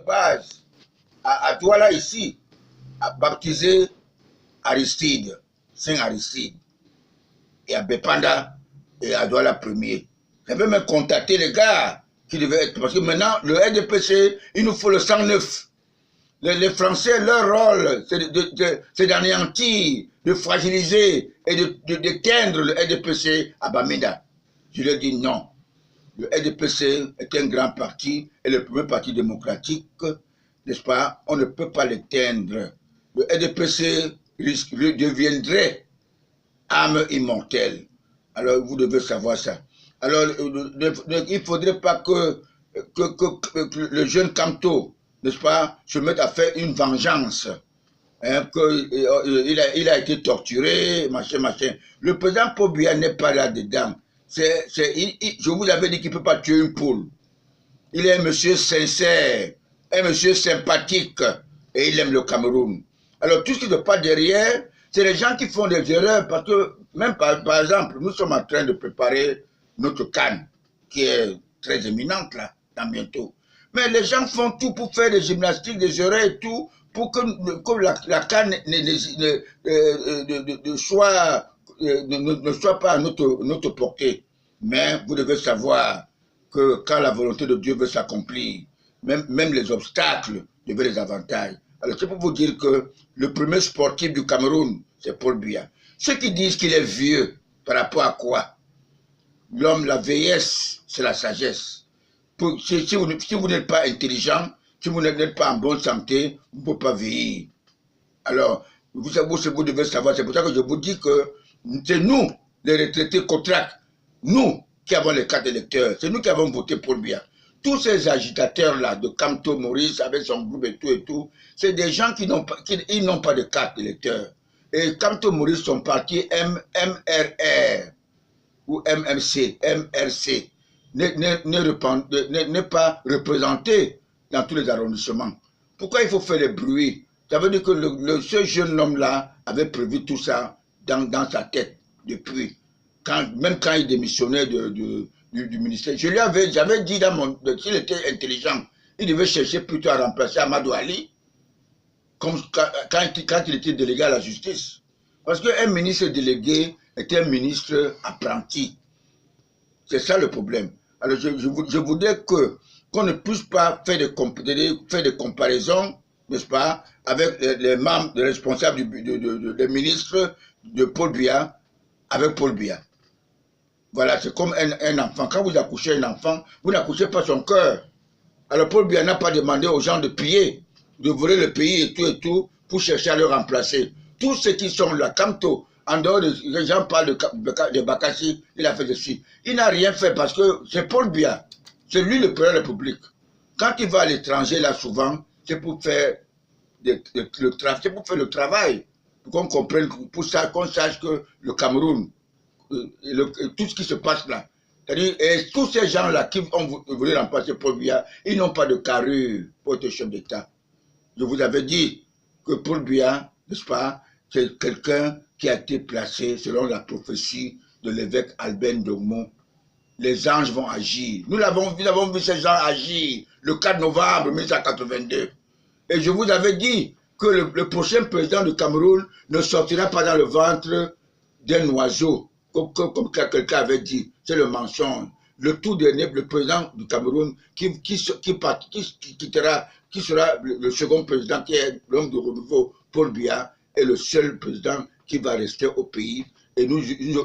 base à Douala ici, à baptiser Aristide, Saint Aristide, et à Bepanda et à Douala premier. J'avais même contacté les gars qui devaient être, parce que maintenant, le RDPC, il nous faut le 109. Les Français, leur rôle, c'est d'anéantir, de fragiliser et d'éteindre le RDPC à Bamenda. Je leur dis non. Le RDPC est un grand parti et le premier parti démocratique, n'est-ce pas? On ne peut pas l'éteindre. Le RDPC deviendrait âme immortelle. Alors vous devez savoir ça. Alors il ne faudrait pas que le jeune Kamto, n'est-ce pas, se mette à faire une vengeance. Hein, il a été torturé, machin. Le président Paul Biya n'est pas là-dedans. Je vous avais dit qu'il ne peut pas tuer une poule. Il est un monsieur sincère, un monsieur sympathique, et il aime le Cameroun. Alors tout ce qui se passe derrière, c'est les gens qui font des erreurs, parce que, même par exemple, nous sommes en train de préparer notre CAN, qui est très éminente là, dans bientôt. Mais les gens font tout pour faire des gymnastiques, des erreurs et tout, pour que la CAN ne soit pas à notre portée. Mais vous devez savoir que quand la volonté de Dieu veut s'accomplir, même les obstacles deviennent des avantages. Alors c'est pour vous dire que le premier sportif du Cameroun, c'est Paul Biya. Ceux qui disent qu'il est vieux, par rapport à quoi? L'homme, la vieillesse, c'est la sagesse. Si vous n'êtes pas intelligent, si vous n'êtes pas en bonne santé, vous ne pouvez pas vieillir. Alors, vous devez savoir, c'est pour ça que je vous dis que c'est nous, les retraités Kotrak, nous qui avons les cartes électeurs, c'est nous qui avons voté Paul Biya. Tous ces agitateurs-là, de Kamto Maurice, avec son groupe et tout, c'est des gens qui n'ont pas de carte électeur. Et Kamto Maurice, son parti MRR, ou MRC, n'est pas représenté dans tous les arrondissements. Pourquoi il faut faire des bruits? Ça veut dire que ce jeune homme-là avait prévu tout ça dans sa tête depuis. Même quand il démissionnait du ministère. J'avais dit s'il était intelligent, il devait chercher plutôt à remplacer Amadou Ali, comme quand il était délégué à la justice. Parce qu'un ministre délégué est un ministre apprenti. C'est ça le problème. Alors je voudrais qu'on ne puisse pas faire des comparaisons, n'est-ce pas, avec les membres, les responsables des ministres de Paul Biya, avec Paul Biya. Voilà, c'est comme un enfant. Quand vous accouchez un enfant, vous n'accouchez pas son cœur. Alors Paul Biya n'a pas demandé aux gens de piller, de voler le pays et tout, pour chercher à le remplacer. Tous ceux qui sont là, Kamto, en dehors les gens parlent de Bakassi, il a fait ceci. Il n'a rien fait parce que c'est Paul Biya. C'est lui le président de la République. Quand il va à l'étranger, là, souvent, c'est pour faire le travail. Pour qu'on comprenne, qu'on sache que le Cameroun, tout ce qui se passe là, c'est-à-dire, et tous ces gens-là qui ont voulu remplacer Paul Biya, ils n'ont pas de carrure pour être chef d'État. Je vous avais dit que Paul Biya, n'est-ce pas, c'est quelqu'un qui a été placé selon la prophétie de l'évêque Albert Ndogmo. Les anges vont agir. Nous avons vu ces gens agir le 4 novembre 1982. Et je vous avais dit que le prochain président du Cameroun ne sortira pas dans le ventre d'un oiseau, comme quelqu'un avait dit. C'est le mensonge. Le tout dernier, le président du Cameroun, qui sera le second président, qui est l'homme de renouveau, Paul Biya, est le seul président qui va rester au pays. Et nous